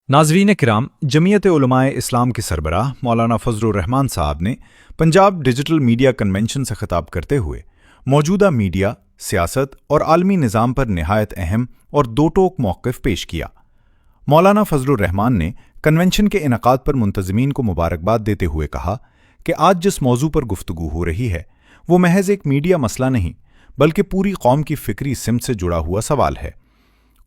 नाज़रीन किराम, जमीयत उलमाए इस्लाम के सरबराह मौलाना फजलुर रहमान साहब ने पंजाब डिजिटल मीडिया कन्वेंशन से खिताब करते हुए मौजूदा मीडिया, सियासत और आलमी निज़ाम पर निहायत अहम और दो टोक मौक़िफ़ पेश किया। मौलाना फजलुर रहमान ने कन्वेंशन के इनेकाद पर मुंतज़मीन को मुबारकबाद देते हुए कहा कि आज जिस मौजू पर गुफ्तगू हो रही है वो महज एक मीडिया मसला नहीं बल्कि पूरी कौम की फ़िक्री सिमत से जुड़ा हुआ सवाल है।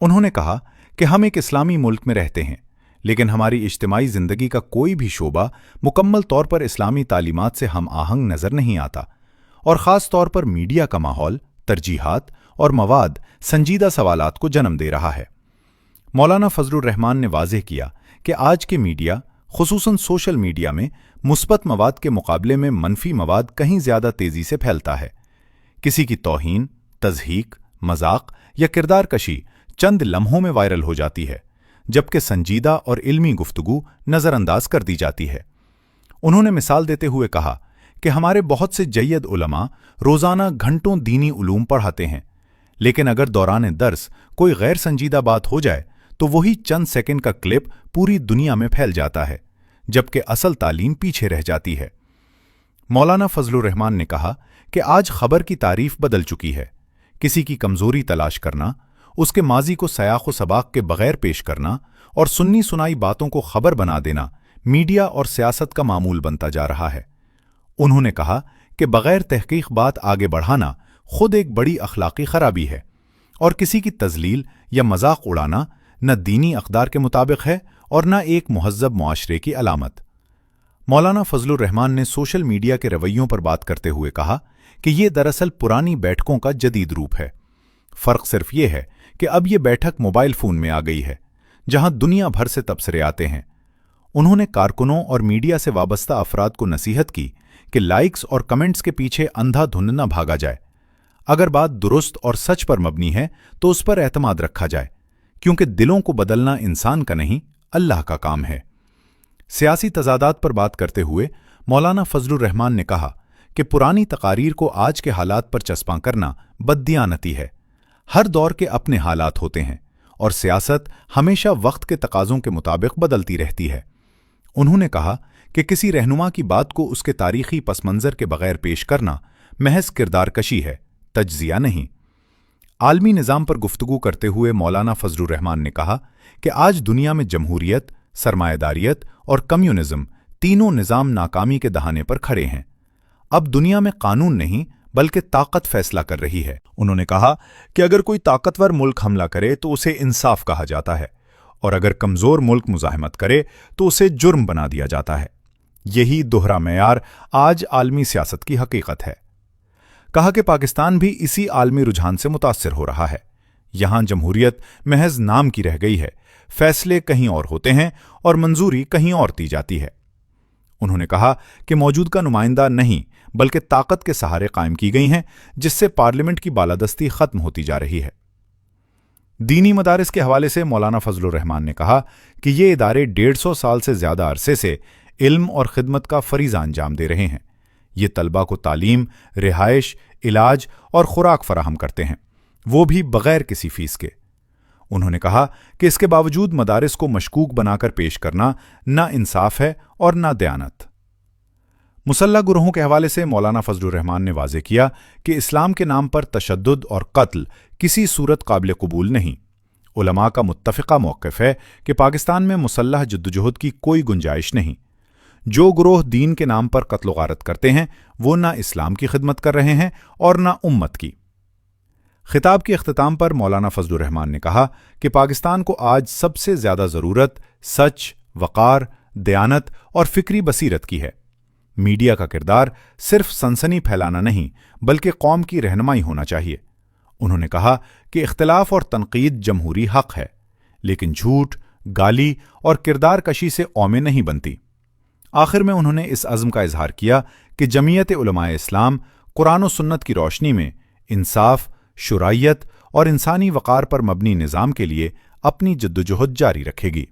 उन्होंने कहा कि हम एक इस्लामी मुल्क में रहते हैं, लेकिन हमारी इज्तिमाई ज़िंदगी का कोई भी शोबा मुकम्मल तौर पर इस्लामी तालीमात से हम आहंग नज़र नहीं आता, और ख़ास तौर पर मीडिया का माहौल, तरजीहात और मवाद संजीदा सवालात को जन्म दे रहा है। मौलाना फजलुर रहमान ने वाज़ेह किया कि आज के मीडिया, खुसूसन सोशल मीडिया में मुस्बत मवाद के मुकाबले में मनफी मवाद कहीं ज़्यादा तेज़ी से फैलता है। किसी की तौहीन, तज़हीक, मजाक या किरदार कशी चंद लम्हों में वायरल हो जाती है, जबकि संजीदा और इल्मी गुफ्तगू नज़रअंदाज कर दी जाती है। उन्होंने मिसाल देते हुए कहा कि हमारे बहुत से जय्यद उलमा रोज़ाना घंटों दीनी उलूम पढ़ाते हैं, लेकिन अगर दौरान दर्स कोई गैर संजीदा बात हो जाए तो वही चंद सेकंड का क्लिप पूरी दुनिया में फैल जाता है, जबकि असल तालीम पीछे रह जाती है। मौलाना फजलुर रहमान ने कहा कि आज खबर की तारीफ बदल चुकी है। किसी की कमज़ोरी तलाश करना, उसके माजी को सयाख व सबाक के बगैर पेश करना और सुन्नी सुनाई बातों को खबर बना देना मीडिया और सियासत का मामूल बनता जा रहा है। उन्होंने कहा कि बगैर तहकीक बात आगे बढ़ाना खुद एक बड़ी अखलाकी खराबी है, और किसी की तजलील या मजाक उड़ाना न दीनी अक़दार के मुताबिक है और न एक मुहज़्ज़ब मुआशरे की अलामत। मौलाना फजलुर रहमान ने सोशल मीडिया के रवैयों पर बात करते हुए कहा कि ये दरअसल पुरानी बैठकों का जदीद रूप है। फ़र्क सिर्फ ये है कि अब ये बैठक मोबाइल फ़ोन में आ गई है, जहां दुनिया भर से तबसरे आते हैं। उन्होंने कारकुनों और मीडिया से वाबस्ता अफराद को नसीहत की कि लाइक्स और कमेंट्स के पीछे अंधाधुंध न भागा जाए। अगर बात दुरुस्त और सच पर मबनी है तो उस पर एतमाद रखा जाए, क्योंकि दिलों को बदलना इंसान का नहीं, अल्लाह का काम है। सियासी तजादात पर बात करते हुए मौलाना फजलुर रहमान ने कहा कि पुरानी तकारीर को आज के हालात पर चस्पा करना बददियानती है। हर दौर के अपने हालात होते हैं और सियासत हमेशा वक्त के तकाज़ों के मुताबिक बदलती रहती है। उन्होंने कहा कि किसी रहनुमा की बात को उसके तारीखी पसमंज़र के बगैर पेश करना महज किरदार कशी है, तज्ज़िया नहीं। आलमी निज़ाम पर गुफ्तगू करते हुए मौलाना फजलुर रहमान ने कहा कि आज दुनिया में जमहूरियत, सरमायादारियत और कम्युनिज़्म तीनों निज़ाम नाकामी के दहाने पर खड़े हैं। अब दुनिया में कानून नहीं बल्कि ताकत फैसला कर रही है। उन्होंने कहा कि अगर कोई ताकतवर मुल्क हमला करे तो उसे इंसाफ कहा जाता है, और अगर कमज़ोर मुल्क मुज़ाहमत करे तो उसे जुर्म बना दिया जाता है। यही दोहरा मेयार आज आलमी सियासत की हकीकत है। कहा कि पाकिस्तान भी इसी आलमी रुझान से मुतासिर हो रहा है। यहाँ जमहूरियत महज नाम की रह गई है, फैसले कहीं और होते हैं और मंजूरी कहीं और दी जाती है। उन्होंने कहा कि मौजूदा नुमाइंदा नहीं बल्कि ताकत के सहारे कायम की गई हैं, जिससे पार्लियामेंट की बालादस्ती खत्म होती जा रही है। दीनी मदारिस के हवाले से मौलाना फजलुर रहमान ने कहा कि ये इदारे 150 साल से ज़्यादा अरसे से इल्म और खिदमत का फरीज़ा अंजाम दे रहे हैं। ये तलबा को तालीम, रिहाइश, इलाज और खुराक फराहम करते हैं, वो भी बगैर किसी फीस के। उन्होंने कहा कि इसके बावजूद मदारिस को मशकूक बनाकर पेश करना ना इंसाफ है और ना दयानत। मुसल्लह गुरोहों के हवाले से मौलाना फजलुर रहमान ने वाज़ेह किया कि इस्लाम के नाम पर तशद्दुद और कत्ल किसी सूरत काबिल कबूल नहीं। उलमा का मुत्तफ़िक़ा मौक़िफ़ है कि पाकिस्तान में मुसल्लह जद्दोजहद की कोई गुंजाइश नहीं। जो गुरोह दीन के नाम पर कत्ल गारत करते हैं वो ना इस्लाम की खिदमत कर रहे हैं और ना उम्मत की। खिताब के अख्तिताम पर मौलाना फजलुर रहमान ने कहा कि पाकिस्तान को आज सबसे ज़्यादा ज़रूरत सच, वक़ार, दयानत और फ़िक्री बसीरत की है। मीडिया का किरदार सिर्फ सनसनी फैलाना नहीं बल्कि कौम की रहनुमाई होना चाहिए। उन्होंने कहा कि इख्तिलाफ और तनकीद जमहूरी हक़ है, लेकिन झूठ, गाली और किरदार कशी से कौमें नहीं बनती। आखिर में उन्होंने इस अज़्म का इजहार किया कि जमीयत उलमाए इस्लाम कुरान व सुन्नत की रोशनी में इंसाफ, शुराइयत और इंसानी वक़ार पर मबनी निज़ाम के लिए अपनी जद्दोजहद जारी रखेगी।